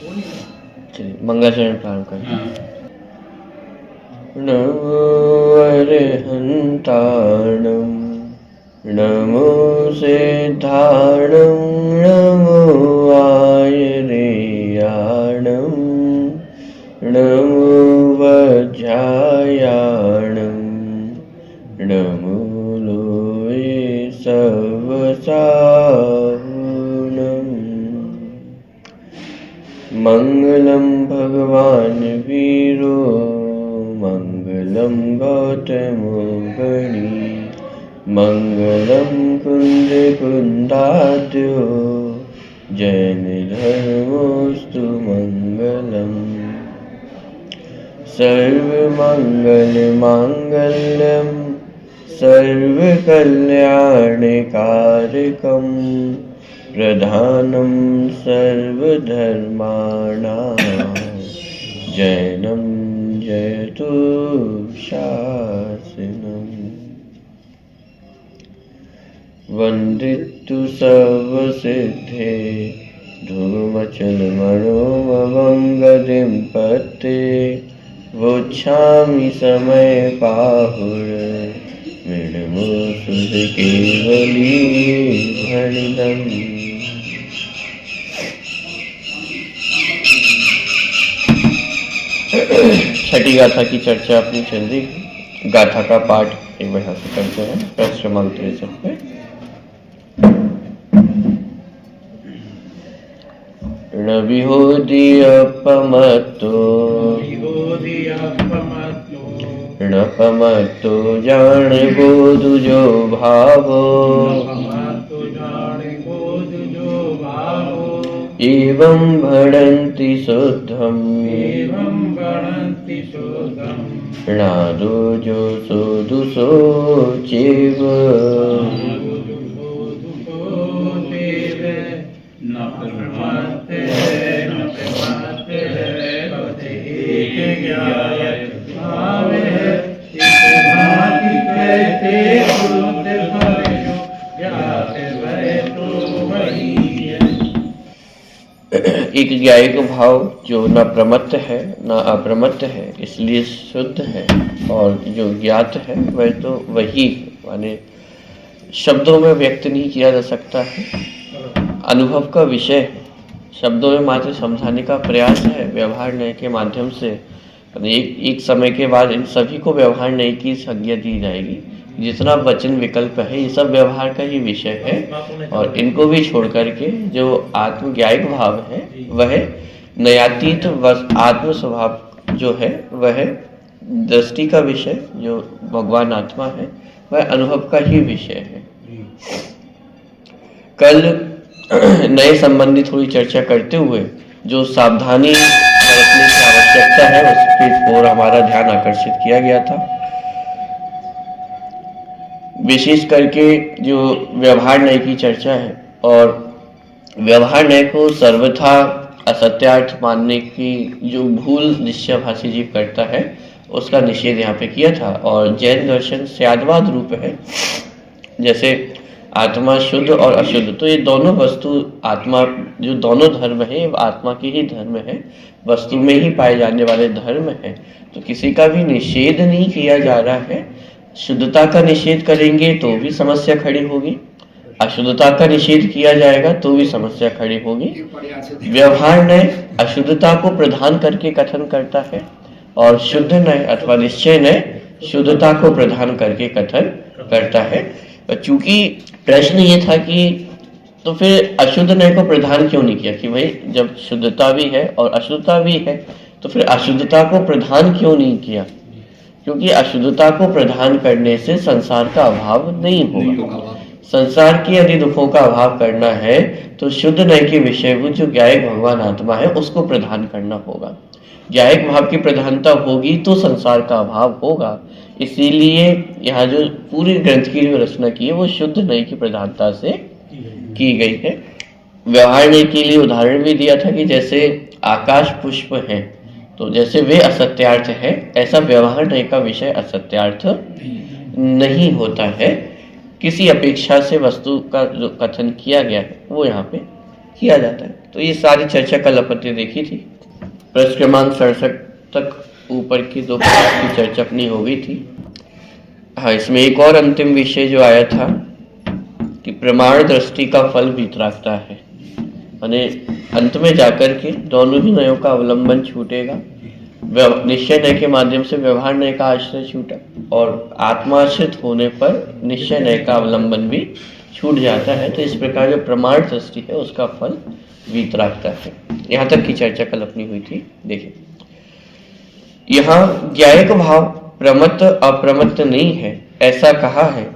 चलिए मंगलाचरण प्रारंभ करते हैं। नमो अरहन्ताणं नमो सिद्धाणं नमो आयर्याणं नमो वज्रायाणं नमो लोये सवसाहुणम्। मंगलम भगवान वीरो मंगलम गौतमो गणी मंगलम कुंद कुंदाद्यो जैन धर्मोस्तु मंगलम। सर्वमंगल मांगल्यम सर्वकल्याणकारकम् प्रधानं सर्वधर्माणां जैनं जयतु शासनम्। वन्दितु सर्वसिद्धे ध्रुवमचलमनोमवङ्गतिं पत्ते वोच्छामि समयपाहुर मृडमुसुकेवली भणिदम्। छठी गाथा की चर्चा अपनी चल रही है। गाथा का पाठ एक बार यहाँ से करते हैं। पृष्ठ क्रमांक 63 पे णविहोदियपमत्तो णपमत्तो जान गोदुजो भावो एवं भणन्ति शुद्धम् नादुजो सोदुसो चैव एक ज्ञायक भाव जो न प्रमत्त है न अप्रमत्त है, इसलिए शुद्ध है, और जो ज्ञात है वह तो वही माने शब्दों में व्यक्त नहीं किया जा सकता है, अनुभव का विषय है। शब्दों में मात्र समझाने का प्रयास है व्यवहार नय के माध्यम से। एक समय के बाद इन सभी को व्यवहार नय की संज्ञा दी जाएगी। जितना वचन विकल्प है ये सब व्यवहार का ही विषय है, और इनको भी छोड़ करके जो आत्मज्ञायक भाव है वह नयातीत आत्म स्वभाव जो है वह दृष्टि का विषय, जो भगवान आत्मा है वह अनुभव का ही विषय है। कल नए संबंधी थोड़ी चर्चा करते हुए जो सावधानी बरतने की आवश्यकता है उसकी ओर हमारा ध्यान आकर्षित किया गया था। विशेष करके जो व्यवहार न्याय की चर्चा है, और व्यवहार न्याय को सर्वथा असत्यार्थ मानने की जो भूल निश्चयभाषी जीव करता है उसका निषेध यहाँ पे किया था। और जैन दर्शन स्याद्वाद रूप है, जैसे आत्मा शुद्ध और अशुद्ध, तो ये दोनों वस्तु आत्मा जो दोनों धर्म है आत्मा के ही धर्म है, वस्तु में ही पाए जाने वाले धर्म है, तो किसी का भी निषेध नहीं किया जा रहा है। शुद्धता का निषेध करेंगे तो भी समस्या खड़ी होगी, अशुद्धता का निषेध किया जाएगा तो भी समस्या खड़ी होगी। व्यवहार न्याय अशुद्धता को प्रधान करके कथन करता है, और शुद्ध न्याय अथवा निश्चय न्याय शुद्धता को प्रधान करके कथन करता है। चूंकि प्रश्न ये था कि तो फिर अशुद्ध न्याय को प्रधान क्यों नहीं किया, कि भाई जब शुद्धता भी है और अशुद्धता भी है तो फिर अशुद्धता को प्रधान क्यों नहीं किया, क्योंकि अशुद्धता को प्रधान करने से संसार का अभाव नहीं होगा। संसार की यदि दुखों का अभाव करना है तो शुद्ध न्याय के विषयभूत जो ज्ञायक भगवान आत्मा है उसको प्रधान करना होगा। ज्ञायक भाव की प्रधानता होगी तो संसार का अभाव होगा। इसीलिए यहाँ जो पूरी ग्रंथ की जो रचना की है वो शुद्ध न्याय की प्रधानता से की गई है। व्यवहार न्याय के लिए उदाहरण भी दिया था कि जैसे आकाश पुष्प है, तो जैसे वे असत्यार्थ है ऐसा व्यवहार न्याय का विषय असत्यार्थ नहीं होता है। किसी अपेक्षा से वस्तु का जो कथन किया गया है वो यहाँ पे किया जाता है। तो ये सारी चर्चा कल अपन ने देखी थी। पृष्ठ क्रमांक 67 तक ऊपर की 2 पाठ की चर्चा अपनी हो गई थी। हाँ, इसमें एक और अंतिम विषय जो आया था कि प्रमाण दृष्टि का फल वितरागता है, यानी अंत में जाकर के दोनों ही नयों का अवलंबन छूटेगा। निश्चय नय के माध्यम से व्यवहार नय का आश्रय छूटा और आत्माश्रित होने पर निश्चय नय का अवलंबन भी छूट जाता है। तो इस प्रकार जो प्रमाण दृष्टि है उसका फल वितरागता है। यहाँ तक की चर्चा कल अपनी हुई थी। देखिए, यहाँ ज्ञायक भाव प्रमत्त अप्रमत्त नहीं है ऐसा कहा है।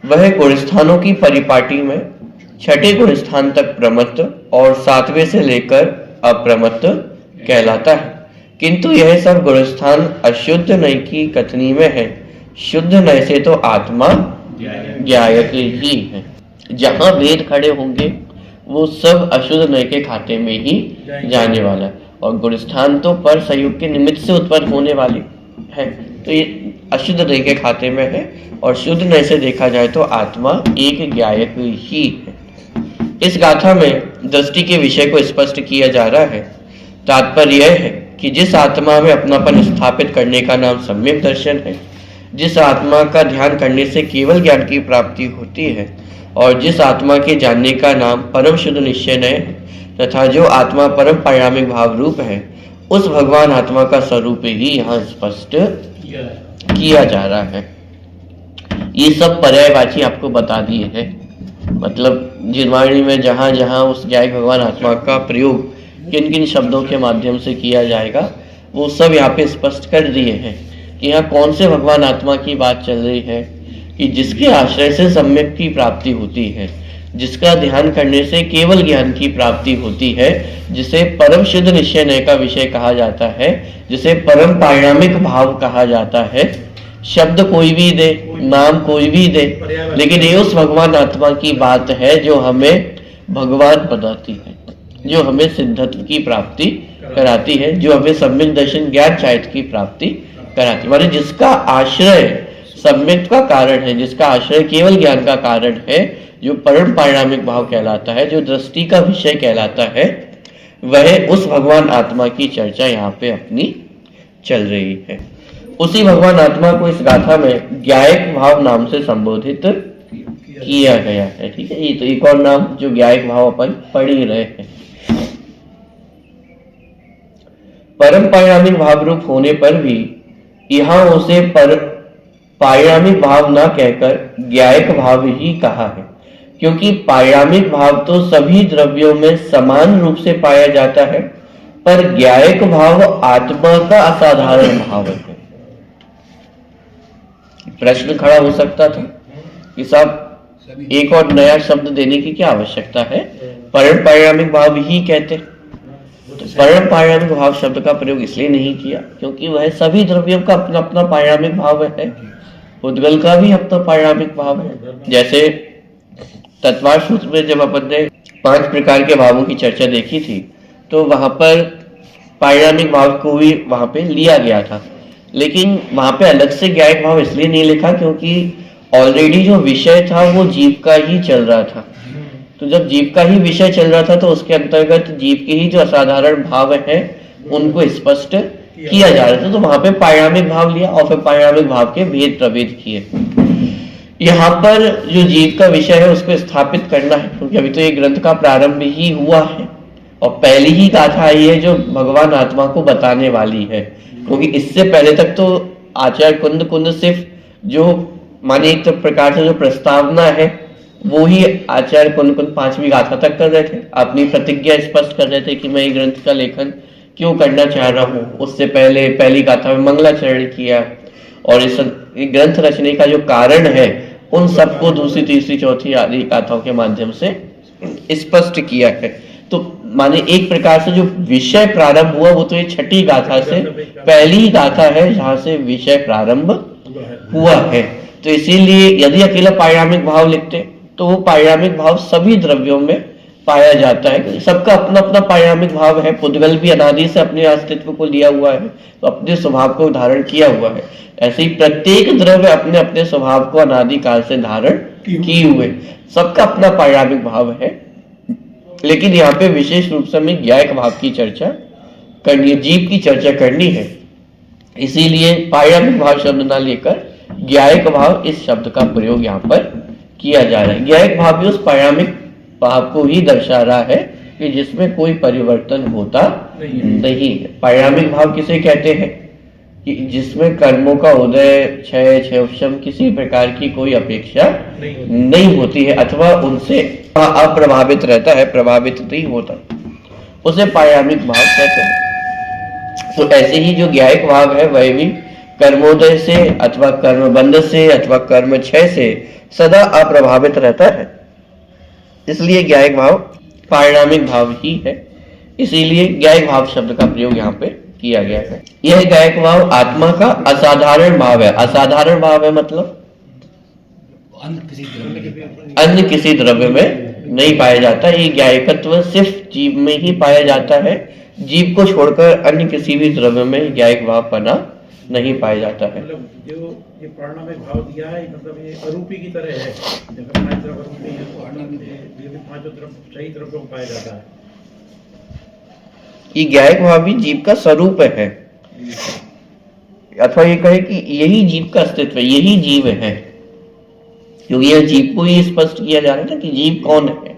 वह गुणस्थानों की परिपाटी में 6ठे गुणस्थान तक प्रमत्त और 7वें से लेकर अप्रमत्त कहलाता है, किंतु यह सब गुणस्थान अशुद्ध नय की कथनी में है। शुद्ध नय से तो आत्मा ज्ञायक ही है। जहां भेद खड़े होंगे वो सब अशुद्ध नय के खाते में ही जाने वाला है, और गुणस्थान तो पर संयोग के निमित्त से उत्पन्न होने वाली है, तो ये अशुद्ध नय के खाते में है। और शुद्ध नय से देखा जाए तो आत्मा एक ज्ञायक ही है। इस गाथा में दृष्टि के विषय को स्पष्ट किया जा रहा है। तात्पर्य यह है कि जिस आत्मा में अपनापन स्थापित करने का नाम सम्यक दर्शन है, जिस आत्मा का ध्यान करने से केवल ज्ञान की प्राप्ति होती है, और जिस आत्मा के जानने का नाम परम शुद्ध निश्चय है, तथा जो आत्मा परम पारमिक भाव रूप है, उस भगवान आत्मा का स्वरूप ही यहाँ स्पष्ट किया जा रहा है। ये सब पर्यायवाची आपको बता दिए हैं। मतलब जिनवाणी में जहाँ जहाँ उस ज्ञायक भगवान आत्मा का प्रयोग किन किन शब्दों के माध्यम से किया जाएगा वो सब यहाँ पे स्पष्ट कर दिए हैं कि यहाँ कौन से भगवान आत्मा की बात चल रही है कि जिसके आश्रय से सम्यक की प्राप्ति होती है, जिसका ध्यान करने से केवल ज्ञान की प्राप्ति होती है, जिसे परम शुद्ध निश्चय नय का विषय कहा जाता है, जिसे परम पारमिक भाव कहा जाता है। शब्द कोई भी दे, नाम कोई भी दे, लेकिन ये उस भगवान आत्मा की बात है जो हमें भगवान बताती है, जो हमें सिद्धत्व की प्राप्ति कराती है, जो हमें सम्यक दर्शन ज्ञान चारित्र की प्राप्ति कराती है। माने जिसका आश्रय सम्यक का कारण है, जिसका आश्रय केवल ज्ञान का कारण है, जो परम पारमिक भाव कहलाता है, जो दृष्टि का विषय कहलाता है, वह उस भगवान आत्मा की चर्चा यहाँ पे अपनी चल रही है। उसी भगवान आत्मा को इस गाथा में ज्ञायक भाव नाम से संबोधित किया गया है। ठीक है, ये तो एक और नाम जो ज्ञायक भाव अपन पढ़ ही रहे हैं। परम पारमिक भाव रूप होने पर भी यहाँ उसे पारमिक भाव न कहकर ज्ञायक भाव ही कहा है, क्योंकि पारमिक भाव तो सभी द्रव्यों में समान रूप से पाया जाता है, पर ज्ञायक भाव आत्मा का असाधारण भाव है। प्रश्न खड़ा हो सकता था कि साहब एक और नया शब्द देने की क्या आवश्यकता है, परम पारमिक भाव ही कहते। तो परम पारमिक भाव शब्द का प्रयोग इसलिए नहीं किया क्योंकि वह सभी द्रव्यों का अपना अपना पारमिक भाव है, उद्गल का भी अपना पारमिक भाव है। जैसे तत्वार सूत्र में जब अपन ने 5 प्रकार के भावों की चर्चा देखी थी, तो वहां पर पारमिक भाव को भी वहां पे लिया गया था, लेकिन वहां पे अलग से ज्ञायक भाव इसलिए नहीं लिखा क्योंकि ऑलरेडी जो विषय था वो जीव का ही चल रहा था। तो जब जीव का ही विषय चल रहा था तो उसके अंतर्गत जीव के ही जो असाधारण भाव है उनको स्पष्ट किया जा रहा था, तो वहां पे पारमिक भाव लिया और फिर पारमिक भाव के भेद प्रभेद किए। यहाँ पर जो जीव का विषय है उसको स्थापित करना है, क्योंकि अभी तो ये ग्रंथ का प्रारंभ ही हुआ है और पहली ही गाथा आई है जो भगवान आत्मा को बताने वाली है। क्योंकि इससे पहले तक तो आचार्य कुंद सिर्फ जो माने एक प्रकार से जो प्रस्तावना है वो ही आचार्य कुंद 5वीं गाथा तक कर रहे थे, अपनी प्रतिज्ञा स्पष्ट कर रहे थे कि मैं ये ग्रंथ का लेखन क्यों करना चाह रहा हूँ। उससे पहले पहली गाथा में मंगलाचरण किया और इस ग्रंथ रचने का जो कारण है उन सबको दूसरी तीसरी चौथी आदि गाथाओं के माध्यम से स्पष्ट किया है। तो माने एक प्रकार से जो विषय प्रारंभ हुआ वो तो ये 6ठी गाथा से पहली गाथा है जहां से विषय प्रारंभ हुआ है। तो इसीलिए यदि अकेला पारमिक भाव लिखते तो वो पारमिक भाव सभी द्रव्यों में पाया जाता है, सबका अपना अपना पारमिक भाव है। पुद्गल भी अनादि से अपने अस्तित्व को लिया हुआ है, तो अपने स्वभाव को धारण किया हुआ है। ऐसे ही प्रत्येक द्रव्य अपने अपने स्वभाव को अनादि काल से धारण किए हुए, सबका अपना पारमिक भाव है। लेकिन यहाँ पे विशेष रूप से हमें ज्ञायक भाव की चर्चा करनी है, जीव की चर्चा करनी है। इसीलिए पारयामिक भाव शब्द ना लेकर ज्ञायक भाव इस शब्द का प्रयोग यहाँ पर किया जा रहा है। ज्ञायक भाव भी उस पारयामिक भाव को ही दर्शा रहा है कि जिसमें कोई परिवर्तन होता नहीं है। पारयामिक भाव किसे कहते हैं? कि जिसमें कर्मों का उदय, क्षय, क्षयोपशम किसी प्रकार की कोई अपेक्षा नहीं होती है अथवा उनसे अप्रभावित रहता है, प्रभावित नहीं होता, उसे पारयामिक भाव कहते हैं। तो ऐसे ही जो ज्ञायक भाव है वह भी कर्मोदय से अथवा कर्म बंध से अथवा कर्म क्षय से सदा अप्रभावित रहता है। इसलिए ज्ञायक भाव पारिणामिक भाव ही है। इसीलिए ज्ञायक भाव शब्द का प्रयोग यहाँ पे किया गया है। यह ज्ञायक भाव आत्मा का असाधारण भाव है। असाधारण भाव है मतलब अन्य किसी द्रव्य में नहीं पाया जाता। ये ज्ञायकत्व सिर्फ जीव में ही पाया जाता है। जीव को छोड़कर अन्य किसी भी द्रव्य में ज्ञायक भाव बना नहीं पाया जाता है। मतलब जो ये पारणामिक भाव दिया है, मतलब ये अरूपी की तरह है। जब पांच द्रव्य अरूपी है तो ये भी पांचों द्रव्य सही द्रव्यों में पाया जाता है। ये ज्ञायक भाव भी जीव का स्वरूप है, अथवा ये कहे कि यही जीव का अस्तित्व है, यही जीव है। क्योंकि यह जीव को ही स्पष्ट किया जा रहा है कि जीव कौन है।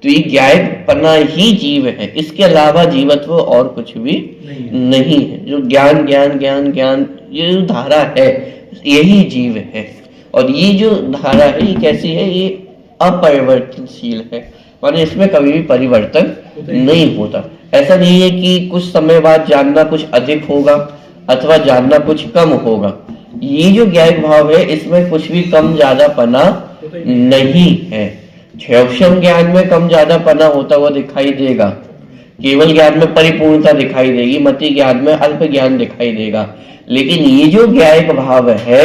तो ये ज्ञायक पन्ना ही जीव है, इसके अलावा जीवत्व और कुछ भी नहीं है। जो ज्ञान ज्ञान ज्ञान ज्ञान ये जो धारा है यही जीव है। और ये जो धारा है ये कैसी है? ये अपरिवर्तनशील है, माने इसमें कभी भी परिवर्तन नहीं होता। ऐसा नहीं है कि कुछ समय बाद जानना कुछ अधिक होगा अथवा जानना कुछ कम होगा। ये जो ज्ञायक भाव है इसमें कुछ भी कम ज्यादा पना नहीं है। क्षयोपशम ज्ञान में कम ज्यादा पना होता हुआ दिखाई देगा, केवल ज्ञान में परिपूर्णता दिखाई देगी, मति ज्ञान में अल्प ज्ञान दिखाई देगा। लेकिन ये जो ज्ञायक भाव है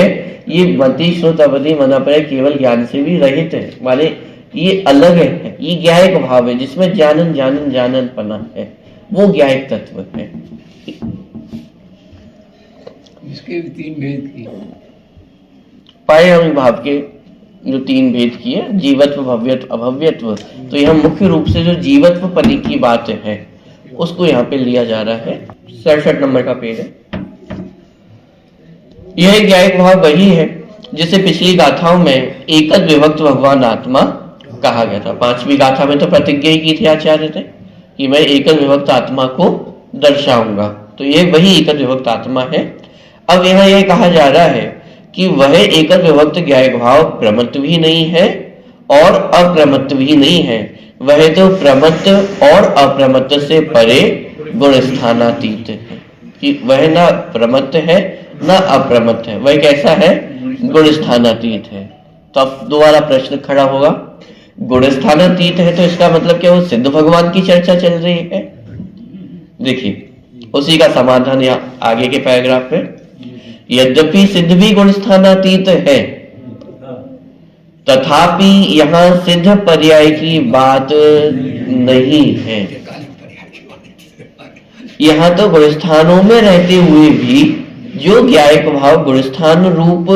ये मति श्रुत अवधि मनापय केवल ज्ञान से भी रहित है, माने ये अलग है। ये ज्ञायक भाव है जिसमें जानन जानन जानन पना है, वो ज्ञायक तत्व है। इसके भी तीन भेद किए, पारयामिक भाव के जो तीन भेद किए, जीवत्व, भव्यत्व, अभव्यत्व। तो यह मुख्य रूप से जो जीवत्व पदी की बात है उसको यहाँ पे लिया जा रहा है। 67 नंबर का पेज है। यह ज्ञायक भाव वही है जिसे पिछली गाथाओं में एकद विभक्त भगवान आत्मा कहा गया था। 5वीं गाथा में तो प्रतिज्ञा ही की थी आचार्य ने कि मैं एकद विभक्त आत्मा को दर्शाऊंगा। तो ये वही एकद विभक्त आत्मा है। अब यहाँ यह कहा जा रहा है कि वह एकद विभक्त ज्ञायक भाव प्रमत्त भी नहीं है और अप्रमत्त भी नहीं है। वह तो प्रमत्त और अप्रमत्त से परे गुण स्थानातीत है, कि वह ना प्रमत्त है ना अप्रमत्त है, वह कैसा है? गुण स्थानातीत है। तो अब दोबारा प्रश्न खड़ा होगा, गुण स्थानातीत है तो इसका मतलब क्या? वो सिद्ध भगवान की चर्चा चल रही है। देखिए उसी का समाधान यहाँ आगे के पैराग्राफ में। यद्यपि सिद्ध भी गुण स्थानातीत है तथापि यहाँ सिद्ध पर्याय की बात नहीं है। यहाँ तो गुणस्थानों में रहते हुए भी जो ज्ञायक भाव गुणस्थान रूप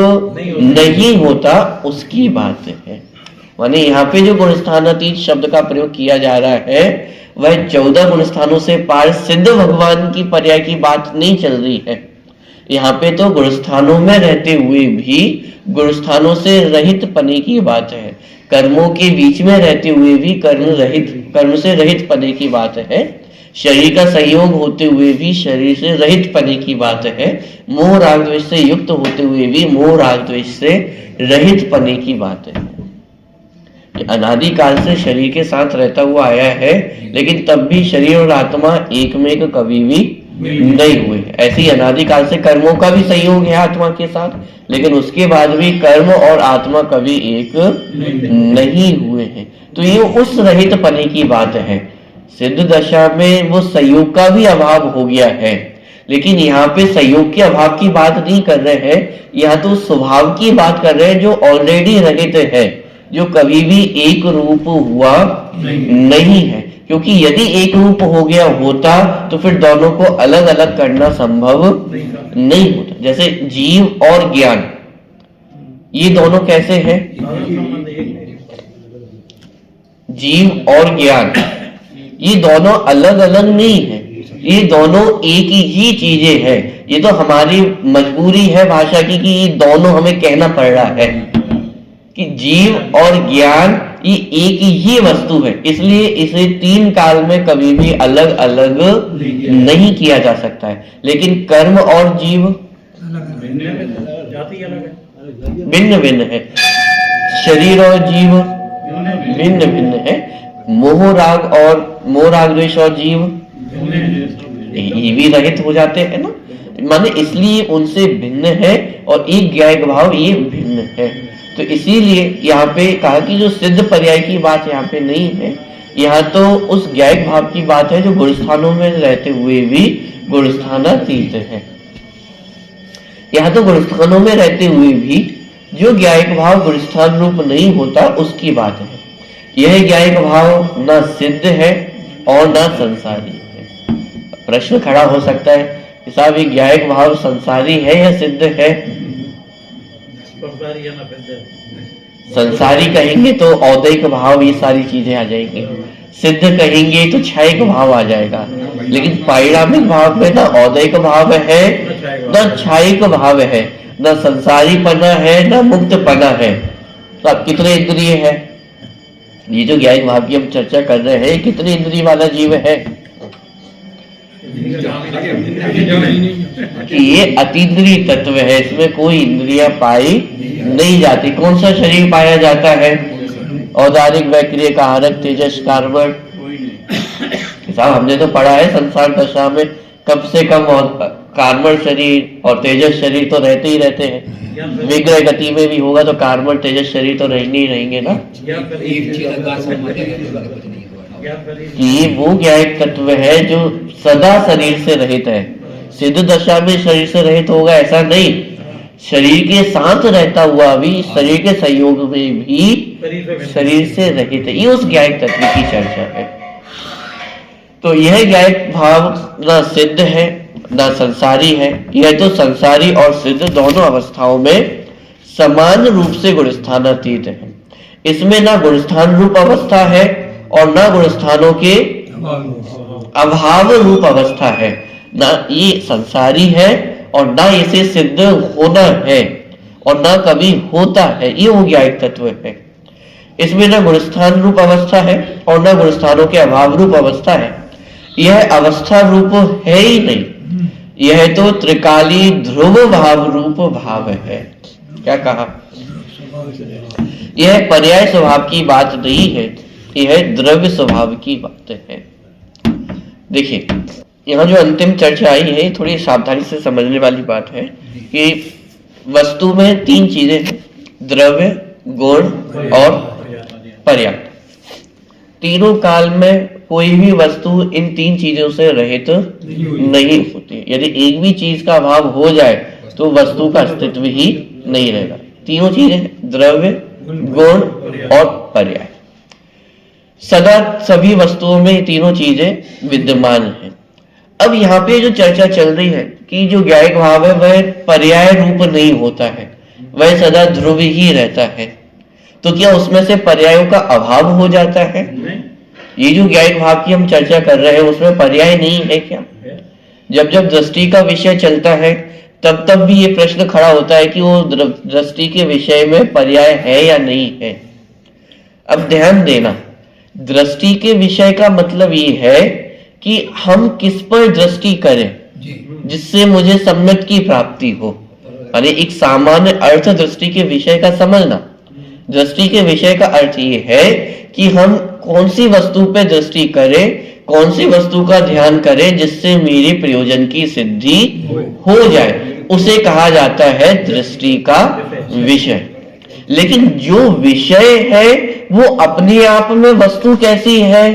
नहीं होता उसकी बात है। माने यहाँ पे जो गुणस्थानातीत शब्द का प्रयोग किया जा रहा है वह 14 गुणस्थानों से पार सिद्ध भगवान की पर्याय की बात नहीं चल रही है। यहाँ पे तो गुणस्थानों में रहते हुए भी गुणस्थानों से रहित पने की बात है। कर्मों के बीच में रहते हुए भी कर्म से रहित पने की बात है। शरीर का संयोग होते हुए भी शरीर से रहित पने की बात है। मोह राग द्वेष से युक्त होते हुए भी मोह राग द्वेष से रहित पने की बात है। अनादि काल से शरीर के साथ रहता हुआ आया है, लेकिन तब भी शरीर और आत्मा एक में एक कभी भी नहीं हुए। ऐसे ही अनादि काल से कर्मों का भी संयोग है आत्मा के साथ, लेकिन उसके बाद भी कर्म और आत्मा कभी एक नहीं हुए हैं। तो ये उस रहित पने की बात है। सिद्ध दशा में वो संयोग का भी अभाव हो गया है, लेकिन यहाँ पे संयोग के अभाव की बात नहीं कर रहे हैं, यहाँ तो स्वभाव की बात कर रहे हैं जो ऑलरेडी रहित है, जो कभी भी एक रूप हुआ नहीं है। क्योंकि यदि एक रूप हो गया होता तो फिर दोनों को अलग अलग करना संभव नहीं होता। जैसे जीव और ज्ञान, ये दोनों कैसे हैं? जीव और ज्ञान ये दोनों अलग अलग नहीं है, ये दोनों एक ही चीजें हैं। ये तो हमारी मजबूरी है भाषा की कि ये दोनों हमें कहना पड़ रहा है कि जीव और ज्ञान ये एक ही वस्तु है, इसलिए इसे तीन काल में कभी भी अलग अलग नहीं किया जा सकता है। लेकिन कर्म और जीव जाति अलग है, भिन्न भिन्न है, शरीर और जीव भिन्न भिन्न है, मोह राग द्वेष और जीव ये भी रहित हो जाते हैं ना, माने इसलिए उनसे भिन्न है और एक ज्ञायक भाव ये भिन्न है। तो इसीलिए यहाँ पे कहा कि जो सिद्ध पर्याय की बात यहाँ पे नहीं है, यहाँ तो उस ज्ञायक भाव की बात है जो गुणस्थानों में रहते हुए भी गुणस्थानातीत है। यहाँ तो गुणस्थानों में रहते हुए भी जो ज्ञायक भाव गुणस्थान रूप नहीं होता उसकी बात है। यह ज्ञायक भाव ना सिद्ध है और ना संसारी है। प्रश्न खड़ा हो सकता है कि साहब ये ज्ञायक भाव संसारी है या सिद्ध है? संसारी कहेंगे तो औदैक भाव ये सारी चीजें आ जाएंगी, सिद्ध कहेंगे तो क्षयिक भाव आ जाएगा। लेकिन पारिणामिक भाव में ना औदैक भाव है ना क्षयिक भाव है, ना संसारीपना है ना मुक्तपना है। तो अब कितने इंद्रिय है? ये जो ज्ञायक भाव की हम चर्चा कर रहे हैं, कितने इंद्रिय वाला जीव है? कि ये अतीन्द्रिय तत्व है, इसमें कोई इंद्रिया पाई नहीं जाती। कौन सा शरीर पाया जाता है? औदारिक, वैक्रिय, कारक, तेजस, कार्बन। साहब हमने तो पढ़ा है संसार दशा में कम से कम कार्बन शरीर और तेजस शरीर तो रहते ही रहते हैं। विग्रह गति में भी होगा तो कार्बन तेजस शरीर तो रहेंगे ही रहेंगे ना। ये वो ज्ञायक तत्व है जो सदा शरीर से रहित है। सिद्ध दशा में शरीर से रहित होगा ऐसा नहीं, शरीर के साथ रहता हुआ भी, शरीर के सहयोग में भी शरीर से रहित है। ये उस ज्ञायक तत्व की चर्चा है। तो यह ज्ञायक भाव ना सिद्ध है ना संसारी है। यह तो संसारी और सिद्ध दोनों अवस्थाओं में समान रूप से गुणस्थानातीत है। इसमें ना गुणस्थान रूप अवस्था है और ना गुणस्थानों के अभाव रूप अवस्था है। ना ये संसारी है और ना इसे सिद्ध होना है और ना कभी होता है। ये वो ज्ञायक तत्व है। इसमें ना गुणस्थान रूप अवस्था है और ना गुणस्थानों के अभाव रूप अवस्था है। यह अवस्था रूप है ही नहीं, यह तो त्रिकाली ध्रुव भाव रूप भाव है। क्या कहा? यह पर्याय स्वभाव की बात नहीं है, यह द्रव्य स्वभाव की बात है। देखिए यहाँ जो अंतिम चर्चा आई है थोड़ी सावधानी से समझने वाली बात है कि वस्तु में तीन चीजें हैं, द्रव्य, गुण और पर्याय। तीनों काल में कोई भी वस्तु इन तीन चीजों से रहित नहीं होती। यदि एक भी चीज का अभाव हो जाए तो वस्तु का अस्तित्व ही नहीं रहेगा। तीनों चीजें द्रव्य, गुण और पर्याय, सदा सभी वस्तुओं में तीनों चीजें विद्यमान हैं। अब यहाँ पे जो चर्चा चल रही है कि जो ज्ञायक भाव है वह पर्याय रूप नहीं होता है, वह सदा ध्रुव ही रहता है। तो क्या उसमें से पर्यायों का अभाव हो जाता है? ये जो ज्ञायक भाव की हम चर्चा कर रहे हैं उसमें पर्याय नहीं है क्या? जब जब दृष्टि का विषय चलता है तब तब भी ये प्रश्न खड़ा होता है कि वो दृष्टि के विषय में पर्याय है या नहीं है। अब ध्यान देना, दृष्टि के विषय का मतलब ये है कि हम किस पर दृष्टि करें जिससे मुझे सम्यक की प्राप्ति हो। यानी एक सामान्य अर्थ दृष्टि के विषय का समझना। दृष्टि के विषय का अर्थ ये है कि हम कौन सी वस्तु पे दृष्टि करें, कौन सी वस्तु का ध्यान करें जिससे मेरे प्रयोजन की सिद्धि हो जाए, उसे कहा जाता है दृष्टि का विषय। लेकिन जो विषय है वो अपने आप में वस्तु कैसी है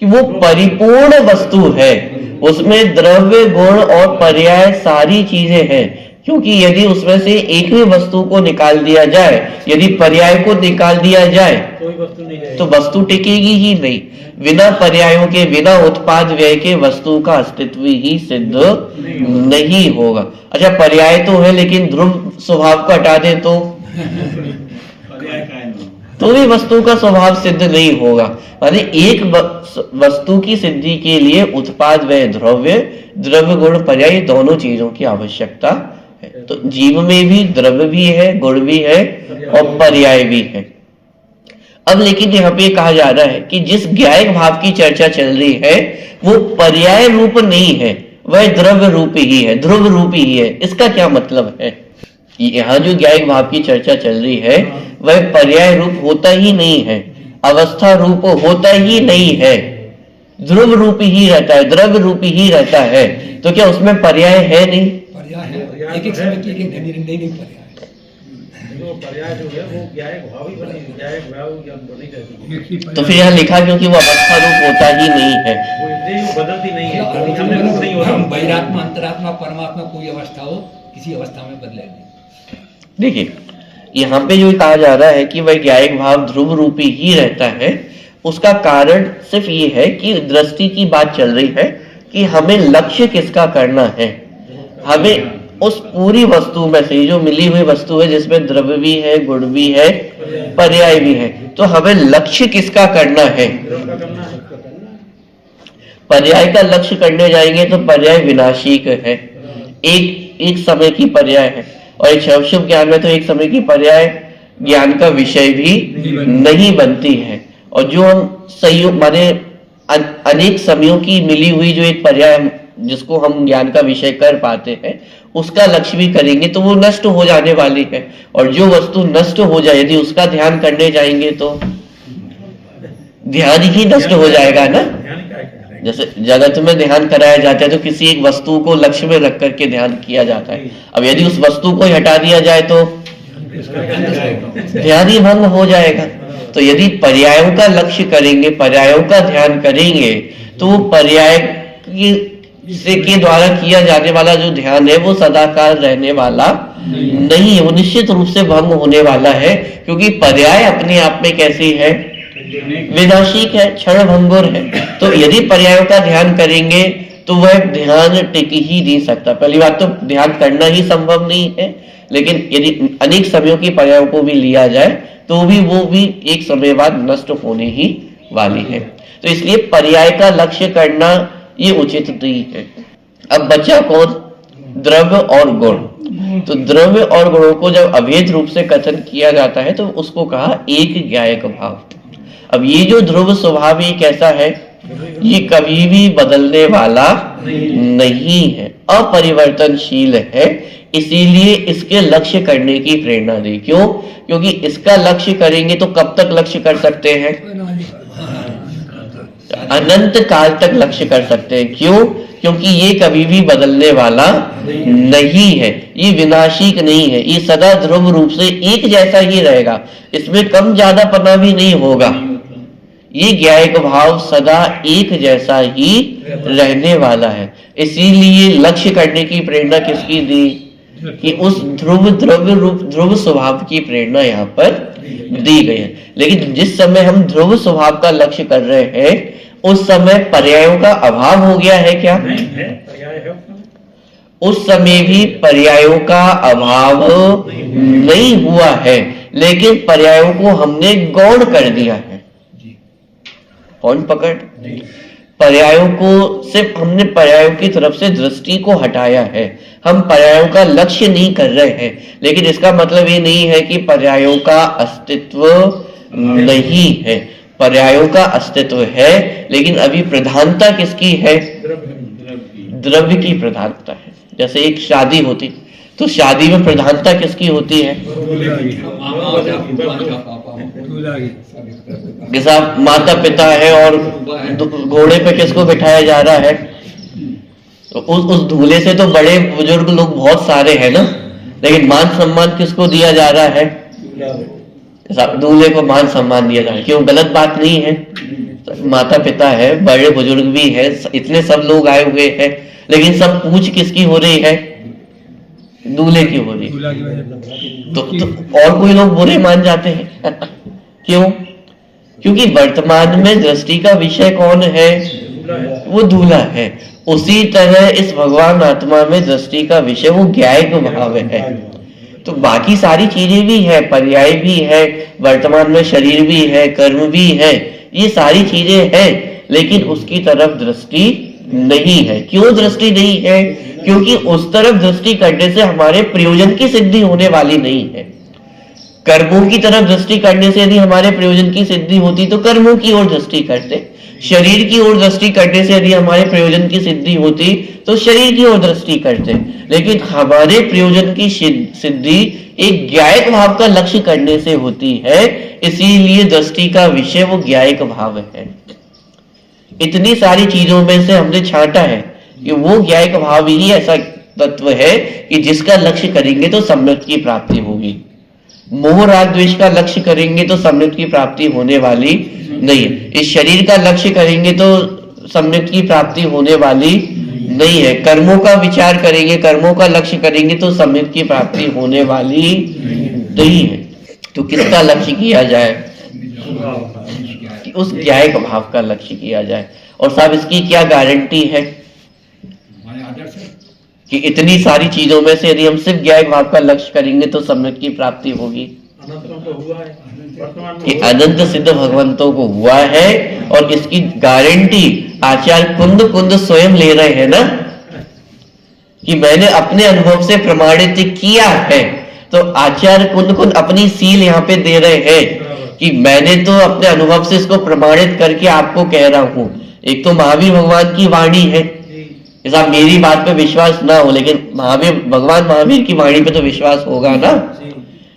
कि वो परिपूर्ण वस्तु है, उसमें द्रव्य, गुण और पर्याय सारी चीजें हैं। क्योंकि यदि उसमें से एक भी वस्तु को निकाल दिया जाए, यदि पर्याय को निकाल दिया जाए तो वस्तु टिकेगी ही नहीं। बिना पर्यायों के, बिना उत्पाद व्यय के वस्तु का अस्तित्व ही सिद्ध नहीं होगा। अच्छा पर्याय तो है लेकिन ध्रुव स्वभाव को हटा दे तो भी वस्तु का स्वभाव सिद्ध नहीं होगा। माने एक वस्तु की सिद्धि के लिए उत्पाद व द्रव्य, द्रव्य गुण पर्याय दोनों चीजों की आवश्यकता है। तो जीव में भी द्रव्य भी है, गुण भी है और पर्याय भी है। अब लेकिन यहाँ पे कहा जा रहा है कि जिस ज्ञायक भाव की चर्चा चल रही है वो पर्याय रूप नहीं है, वह द्रव्य रूप ही है, ध्रुव रूप ही है। इसका क्या मतलब है? यहाँ जो ज्ञायक भाव की चर्चा चल रही है वह पर्याय रूप होता ही नहीं है, अवस्था रूप होता ही नहीं है, ध्रुव रूप ही रहता है, द्रव्य रूप ही रहता है। तो क्या उसमें पर्याय है? नहीं, पर्याय है, एक समय के लिए नहीं पर्याय। तो पर्याय जो है वो ज्ञायक भाव ही बने, ज्ञायक भाव बनी रहती है। तो फिर यहाँ लिखा क्योंकि वो अवस्था रूप होता ही नहीं है, वो इसलिए बदलती नहीं है, नहीं होता। बहिरात्मा, अंतरात्मा, परमात्मा कोई अवस्था हो, किसी अवस्था में बदले नहीं। देखिए यहाँ पे जो कहा जा रहा है कि वह ज्ञायक भाव ध्रुव रूपी ही रहता है, उसका कारण सिर्फ ये है कि दृष्टि की बात चल रही है कि हमें लक्ष्य किसका करना है। हमें उस पूरी वस्तु में से जो मिली हुई वस्तु है जिसमें द्रव्य भी है, गुण भी है, पर्याय भी है, तो हमें लक्ष्य किसका करना है? पर्याय का लक्ष्य करने जाएंगे तो पर्याय विनाशी है, एक समय की पर्याय है, और एक शुभ ज्ञान में तो एक समय की पर्याय ज्ञान का विषय भी नहीं बनती है। और जो हम संयोग माने अनेक समयों की मिली हुई जो एक पर्याय जिसको हम ज्ञान का विषय कर पाते हैं उसका लक्ष्य भी करेंगे तो वो नष्ट हो जाने वाली है। और जो वस्तु नष्ट हो जाए यदि उसका ध्यान करने जाएंगे तो ध्यान ही नष्ट हो जाएगा ना। जैसे जगत में ध्यान कराया जाता है तो किसी एक वस्तु को लक्ष्य में रख करके ध्यान किया जाता है। अब यदि उस वस्तु को हटा दिया जाए तो ध्यान ही भंग हो जाएगा। तो यदि पर्यायों का लक्ष्य करेंगे, पर्यायों का ध्यान करेंगे तो वो पर्याय के द्वारा किया जाने वाला जो ध्यान है वो सदाकाल रहने वाला नहीं है, वो निश्चित रूप से भंग होने वाला है। क्योंकि पर्याय अपने आप में कैसी है? विनाशिक है, क्षण भंगुर है। तो यदि पर्यायों का ध्यान करेंगे तो वह ध्यान टिक ही नहीं सकता। पहली बात तो ध्यान करना ही संभव नहीं है, लेकिन यदि अनेक समयों की पर्यायों को भी लिया जाए तो भी वो भी एक समय बाद नष्ट होने ही वाली है। तो इसलिए पर्याय का लक्ष्य करना ये उचित नहीं है। अब बचा कौन? द्रव्य और गुण। तो द्रव्य और गुणों को जब अभेद रूप से कथन किया जाता है तो उसको कहा एक ज्ञायक भाव। अब ये जो ध्रुव स्वभाव ये कैसा है? ये कभी भी बदलने वाला नहीं है, अपरिवर्तनशील है। इसीलिए इसके लक्ष्य करने की प्रेरणा दी। क्यों? क्योंकि इसका लक्ष्य करेंगे तो कब तक लक्ष्य कर सकते हैं? अनंत काल तक लक्ष्य कर सकते हैं। क्यों? क्योंकि ये कभी भी बदलने वाला नहीं है, ये विनाशिक नहीं है, ये सदा ध्रुव रूप से एक जैसा ही रहेगा, इसमें कम ज्यादा पना भी नहीं होगा। ये ज्ञायक भाव सदा एक जैसा ही रहने वाला है। इसीलिए लक्ष्य करने की प्रेरणा किसकी दी? कि उस ध्रुव द्रव्य रूप ध्रुव स्वभाव की प्रेरणा यहाँ पर दी गई है। लेकिन जिस समय हम ध्रुव स्वभाव का लक्ष्य कर रहे हैं उस समय पर्यायों का अभाव हो गया है क्या? उस समय भी पर्यायों का अभाव नहीं हुआ है, लेकिन पर्यायों को हमने गौण कर दिया है। कौन पकड़? पर्यायों को सिर्फ हमने पर्यायों की तरफ से दृष्टि को हटाया है। हम पर्यायों का लक्ष्य नहीं कर रहे हैं, लेकिन इसका मतलब ये नहीं है कि पर्यायों का अस्तित्व नहीं है। पर्यायों का अस्तित्व है, लेकिन अभी प्रधानता किसकी है? द्रव्य की प्रधानता है। जैसे एक शादी होती तो शादी में प्रधानता किसकी होती है? जैसा माता पिता है और घोड़े पे किसको बिठाया जा रहा है? तो उस दूल्हे से तो बड़े बुजुर्ग लोग बहुत सारे हैं ना, लेकिन मान सम्मान किसको दिया जा रहा है? दूल्हे को मान सम्मान दिया जा रहा है। क्यों? गलत बात नहीं है। माता पिता है, बड़े बुजुर्ग भी है, इतने सब लोग आए हुए हैं, लेकिन सब पूछ किसकी हो रही है? दूल्हे की हो रही है। तो और कोई लोग बुरे मान जाते हैं क्यों? क्योंकि वर्तमान में दृष्टि का विषय कौन है? वो दूल्हा है। उसी तरह इस भगवान आत्मा में दृष्टि का विषय वो ज्ञायक भाव है। तो बाकी सारी चीजें भी है, पर्याय भी है, वर्तमान में शरीर भी है, कर्म भी है, ये सारी चीजें हैं, लेकिन उसकी तरफ दृष्टि नहीं है। क्यों दृष्टि नहीं है? क्योंकि उस तरफ दृष्टि करने से हमारे प्रयोजन की सिद्धि होने वाली नहीं है। कर्मों की तरफ दृष्टि करने से यदि हमारे प्रयोजन की सिद्धि होती तो कर्मों की ओर दृष्टि करते, शरीर की ओर दृष्टि करने से यदि हमारे प्रयोजन की सिद्धि होती तो शरीर की ओर दृष्टि करते। लेकिन हमारे प्रयोजन की सिद्धि एक ज्ञायक भाव का लक्ष्य करने से होती है, इसीलिए दृष्टि का विषय वो ज्ञायक भाव है। इतनी सारी चीजों में से हमने छांटा है कि वो ज्ञायक भाव ही ऐसा तत्व है कि जिसका लक्ष्य करेंगे तो सम्यक की प्राप्ति होगी। मोह राग द्वेष का लक्ष्य करेंगे तो सम्यक की प्राप्ति होने वाली नहीं है। इस शरीर का लक्ष्य करेंगे तो सम्यक की प्राप्ति होने वाली नहीं है। कर्मों का विचार करेंगे, कर्मों का लक्ष्य करेंगे तो सम्यक की प्राप्ति होने वाली नहीं है। तो किसका लक्ष्य किया जाए? कि उस ज्ञायक भाव का लक्ष्य किया जाए। और साहब इसकी क्या गारंटी है कि इतनी सारी चीजों में से यदि हम सिर्फ ज्ञायक भाव का लक्ष्य करेंगे तो सम्यक की प्राप्ति होगी? कि अनंत सिद्ध भगवंतों को हुआ है और इसकी गारंटी आचार्य कुंद कुंद स्वयं ले रहे हैं ना, कि मैंने अपने अनुभव से प्रमाणित किया है। तो आचार्य कुंद कुंद अपनी सील यहाँ पे दे रहे हैं कि मैंने तो अपने अनुभव से इसको प्रमाणित करके आपको कह रहा हूं। एक तो महावीर भगवान की वाणी है, जैसा मेरी बात पे विश्वास ना हो, लेकिन भगवान महावीर की वाणी पे तो विश्वास होगा ना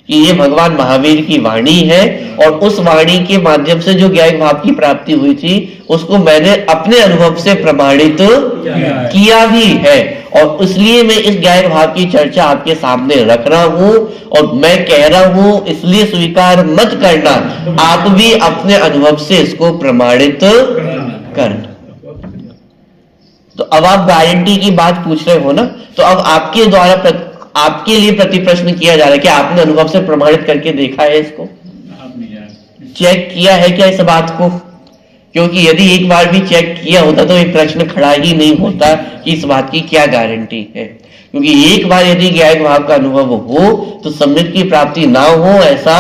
कि ये भगवान महावीर की वाणी है। और उस वाणी के माध्यम से जो ज्ञायक भाव की प्राप्ति हुई थी उसको मैंने अपने अनुभव से प्रमाणित किया भी है। और इसलिए मैं इस ज्ञायक भाव की चर्चा आपके सामने रख रहा हूं और मैं कह रहा हूं, इसलिए स्वीकार मत करना, आप भी अपने अनुभव से इसको प्रमाणित करना। तो अब आप गारंटी की बात पूछ रहे हो ना, तो अब आपके द्वारा आपके लिए प्रति प्रश्न किया जा रहा है कि आपने अनुभव से प्रमाणित करके देखा है, इसको चेक किया है क्या इस बात को? क्योंकि यदि एक बार भी चेक किया होता तो एक प्रश्न खड़ा ही नहीं होता कि इस बात की क्या गारंटी है। क्योंकि एक बार यदि ज्ञायक भाव का अनुभव हो तो सम्यक की प्राप्ति ना हो, ऐसा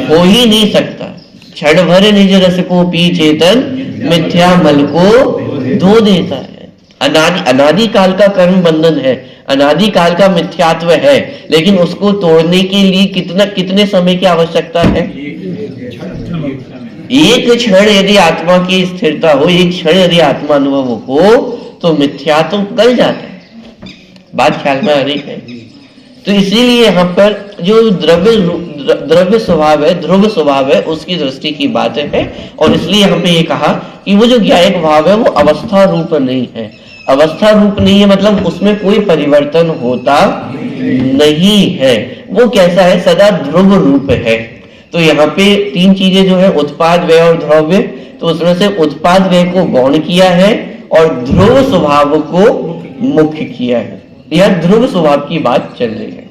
हो ही नहीं सकता। क्षण भर निज रस को पी चेतन, मिथ्या मल को धो देता है। अनादि काल का कर्म बंधन है, अनादि काल का मिथ्यात्व है, लेकिन उसको तोड़ने के लिए कितने समय की आवश्यकता है? एक क्षण यदि आत्मा की स्थिरता हो, एक क्षण यदि आत्मा अनुभव हो तो मिथ्यात्व गल जाता है। बात ख्याल में आ रही है? तो इसीलिए यहाँ पर जो द्रव्य स्वभाव है, ध्रुव स्वभाव है, उसकी दृष्टि की बात है। और इसलिए यहाँ पे ये कहा कि वो जो ज्ञायक भाव है वो अवस्था रूप नहीं है। अवस्था रूप नहीं है मतलब उसमें कोई परिवर्तन होता नहीं है। वो कैसा है? सदा ध्रुव रूप है। तो यहाँ पे तीन चीजें जो है, उत्पाद, व्यय और द्रव्य, तो उसमें से उत्पाद व्यय को गौण किया है और ध्रुव स्वभाव को मुख्य किया है। यह ध्रुव स्वभाव की बात चल रही है।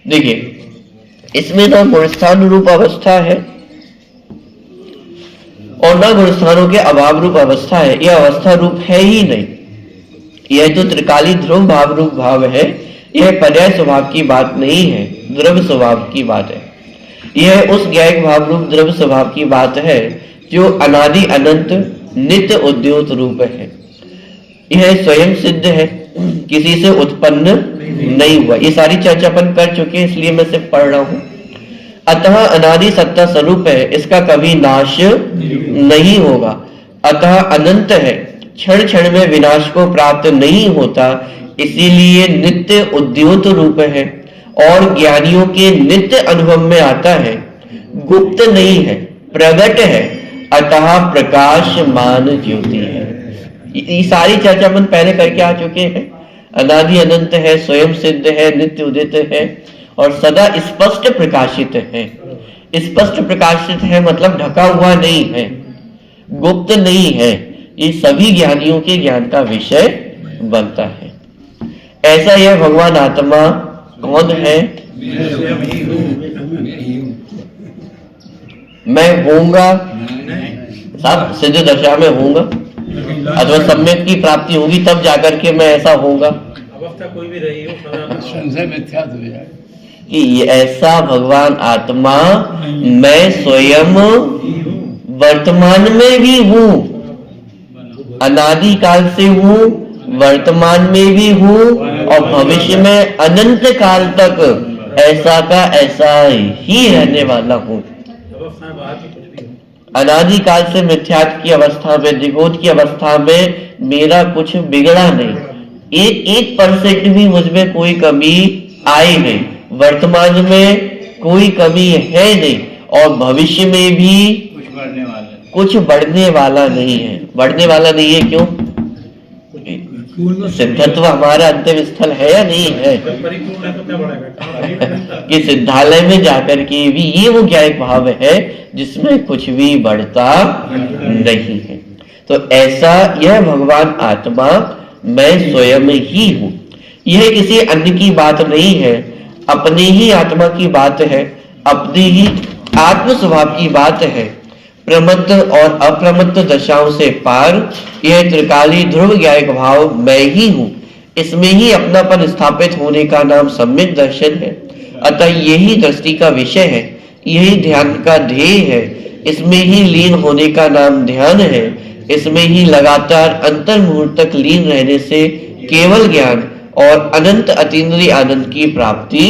देखिए, इसमें ना गुणस्थान रूप अवस्था है और ना गुणस्थानों के अभाव रूप अवस्था है। यह अवस्था रूप है ही नहीं। यह तो त्रिकाली ध्रुव भाव रूप भाव है। यह पर्याय स्वभाव की बात नहीं है, द्रव्य स्वभाव की बात है। यह उस ज्ञायक भाव रूप द्रव्य स्वभाव की बात है जो अनादि अनंत नित्य उद्योत रूप है। यह स्वयं सिद्ध है, किसी से उत्पन्न नहीं हुआ। ये सारी चर्चा अपन कर चुके हैं, इसलिए मैं सिर्फ पढ़ रहा हूं। अतः अनादि सत्ता स्वरूप है, इसका कभी नाश नहीं होगा। अतः अनंत है, क्षण क्षण में विनाश को प्राप्त नहीं होता, इसीलिए नित्य उद्योत रूप है और ज्ञानियों के नित्य अनुभव में आता है। गुप्त नहीं है, प्रगट है, अतः प्रकाशमान ज्योति है। ये सारी चर्चा अपन पहले करके आ चुके हैं। अनादि अनंत है, स्वयं सिद्ध है, नित्य उदित है और सदा स्पष्ट प्रकाशित है। स्पष्ट प्रकाशित है मतलब ढका हुआ नहीं है, गुप्त नहीं है। ये सभी ज्ञानियों के ज्ञान का विषय बनता है। ऐसा यह भगवान आत्मा कौन है? मैं होऊंगा, सब सिद्ध दशा में होऊंगा अथवा सम्यक की प्राप्ति होगी तब जाकर के मैं ऐसा होऊंगा। अवस्था कोई भी रही हो, संशय मिथ्या हो जाए। कि ऐसा भगवान आत्मा मैं स्वयं वर्तमान में भी हूँ, अनादि काल से हूँ, वर्तमान में भी हूँ और भविष्य में अनंत काल तक ऐसा का ऐसा ही रहने वाला हूँ। अवस्थाएं बाहर की कुछ भी हो, अनादि काल से मिथ्यात्व की अवस्था में, दिगोद की अवस्था में मेरा कुछ बिगड़ा नहीं, 1% भी मुझमें कोई कमी आई नहीं, वर्तमान में कोई कमी है नहीं और भविष्य में भी कुछ बढ़ने वाला नहीं है। बढ़ने वाला नहीं है क्यों? सिद्धत्व हमारा अंतिम स्थल है या नहीं है? जब परिपूर्ण है तो क्या बढ़ेगा? कि सिद्धालय में जाकर के भी ये वो ज्ञायक भाव है जिसमें कुछ भी बढ़ता नहीं है। तो ऐसा यह भगवान आत्मा मैं स्वयं ही हूँ। यह किसी अन्य की बात नहीं है, अपने ही आत्मा की बात है, अपनी ही आत्म स्वभाव की बात है। प्रमत्त और अप्रमत्त दशाओं से पार यह त्रिकाली ध्रुव ज्ञायक भाव मैं ही हूँ। इसमें ही अपनापन स्थापित होने का नाम सम्यक दर्शन है। अतः यही दृष्टि का विषय है, यही ध्यान का ध्येय है। इसमें ही लीन होने का नाम ध्यान है। इसमें ही लगातार अंतर मुहूर्त तक लीन रहने से केवल ज्ञान और अनंत अतीन्द्रिय आनंद की प्राप्ति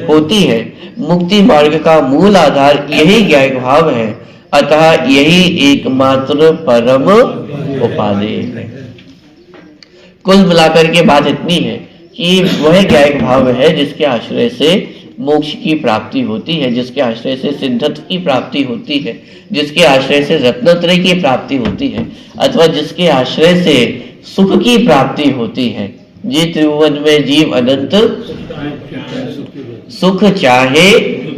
होती है। मुक्ति मार्ग का मूल आधार यही ज्ञायक भाव है। अतः यही एकमात्र परम उपादेय है। कुल मिलाकर के बात इतनी है कि वह ज्ञायक भाव है जिसके आश्रय से मोक्ष की प्राप्ति होती है, जिसके आश्रय से सिद्धत्व की प्राप्ति होती है, जिसके आश्रय से रत्नत्रय की प्राप्ति होती है, अथवा जिसके आश्रय से सुख की प्राप्ति होती है। ये त्रिभुवन में जीव अनंत सुख चाहे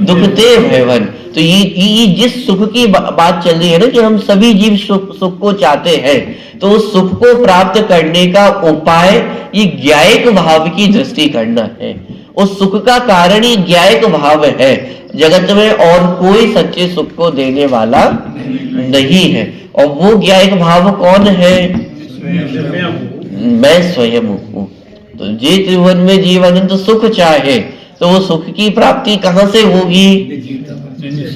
दुखते भयवन। तो ये जिस सुख की बात चल रही है ना कि हम सभी जीव सुख को चाहते हैं, तो उस सुख को प्राप्त करने का उपाय ये ज्ञायक भाव की दृष्टि करना है। उस सुख का कारण ही ज्ञायक भाव है। जगत में और कोई सच्चे सुख को देने वाला नहीं है। और वो ज्ञायक भाव कौन है? मैं स्वयं हूँ। तो जे त्रिभुवन में जीव अनंत सुख चाहे तो वो सुख की प्राप्ति कहाँ से होगी?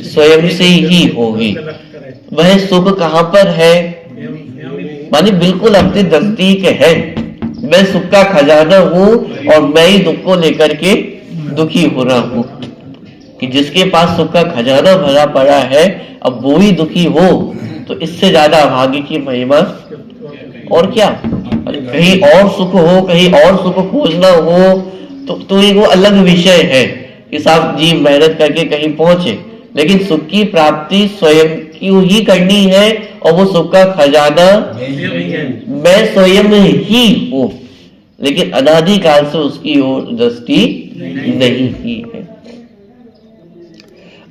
स्वयं से ही होगी। वह सुख कहाँ पर है? माने बिल्कुल अपने नजदीक है। मैं सुख का खजाना हूँ और मैं ही दुख को लेकर के दुखी हो रहा हूँ। कि जिसके पास सुख का खजाना भरा पड़ा है, अब वो ही दुखी हो तो इससे ज्यादा अभाग्य की महिमा और क्या? कहीं और सुख हो, कहीं और सुख खोजना हो तो एक वो अलग विषय है कि साहब जी मेहनत करके कहीं पहुंचे, लेकिन सुख की प्राप्ति स्वयं की ही करनी है और वो सुख का खजाना मैं स्वयं ही हूँ। लेकिन अनादि काल से उसकी ओर दृष्टि नहीं ही है।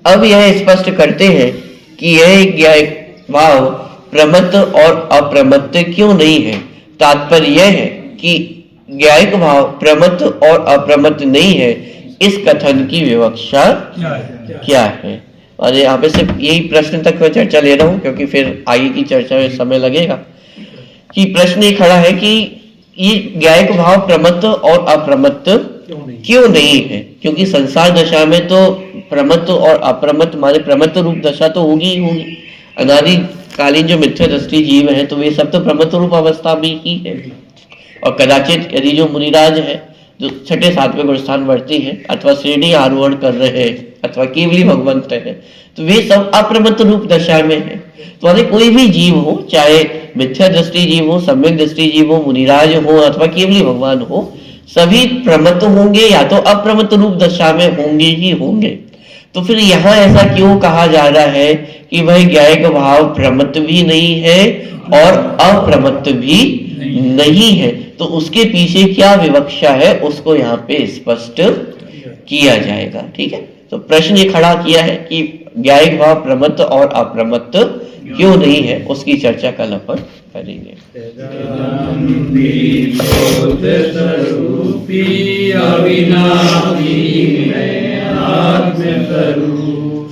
अब यह स्पष्ट करते हैं कि यह ज्ञायक भाव प्रमत्त और अप्रमत्त क्यों नहीं है। तात्पर्य यह है कि ज्ञायक भाव प्रमत्त और अप्रमत्त नहीं है। इस कथन की विवक्षा क्या है? और यहाँ पे सिर्फ यही प्रश्न तक मैं चर्चा ले रहा हूँ क्योंकि फिर आगे की चर्चा में समय लगेगा। कि प्रश्न ये खड़ा है कि ये ज्ञायक भाव प्रमत्त और अप्रमत्त क्यों नहीं है? क्योंकि संसार दशा में तो प्रमत्त और अप्रमत्त माने प्रमत्त रूप दशा तो होगी ही होगी। अनादि कालीन जो मिथ्या दृष्टि जीव है तो वे सब तो प्रमत्त रूप अवस्था में ही है। और कदाचित यदि जो मुनिराज है जो छठे सातवें गुणस्थान वर्ती है अथवा श्रेणी आरोहण कर रहे हैं अथवा केवली भगवंत है तो वे सब अप्रमत्त रूप दशा में है। तो कोई भी जीव हो, चाहे मिथ्या दृष्टि जीव हो, सम्यक दृष्टि जीव हो, मुनिराज हो अथवा केवली भगवान हो, सभी प्रमत्त होंगे या तो अप्रमत्त रूप दशा में होंगे ही होंगे। तो फिर यहाँ ऐसा क्यों कहा जा रहा है कि वह ज्ञायक भाव प्रमत्त भी नहीं है और अप्रमत्त भी नहीं है? तो उसके पीछे क्या विवक्षा है उसको यहाँ पे स्पष्ट किया जाएगा। ठीक है, तो प्रश्न ये खड़ा किया है कि ज्ञायक भाव प्रमत्त और अप्रमत्त क्यों नहीं है, उसकी चर्चा कल अपन करेंगे। अविनाशी मैं आत्म स्वरूप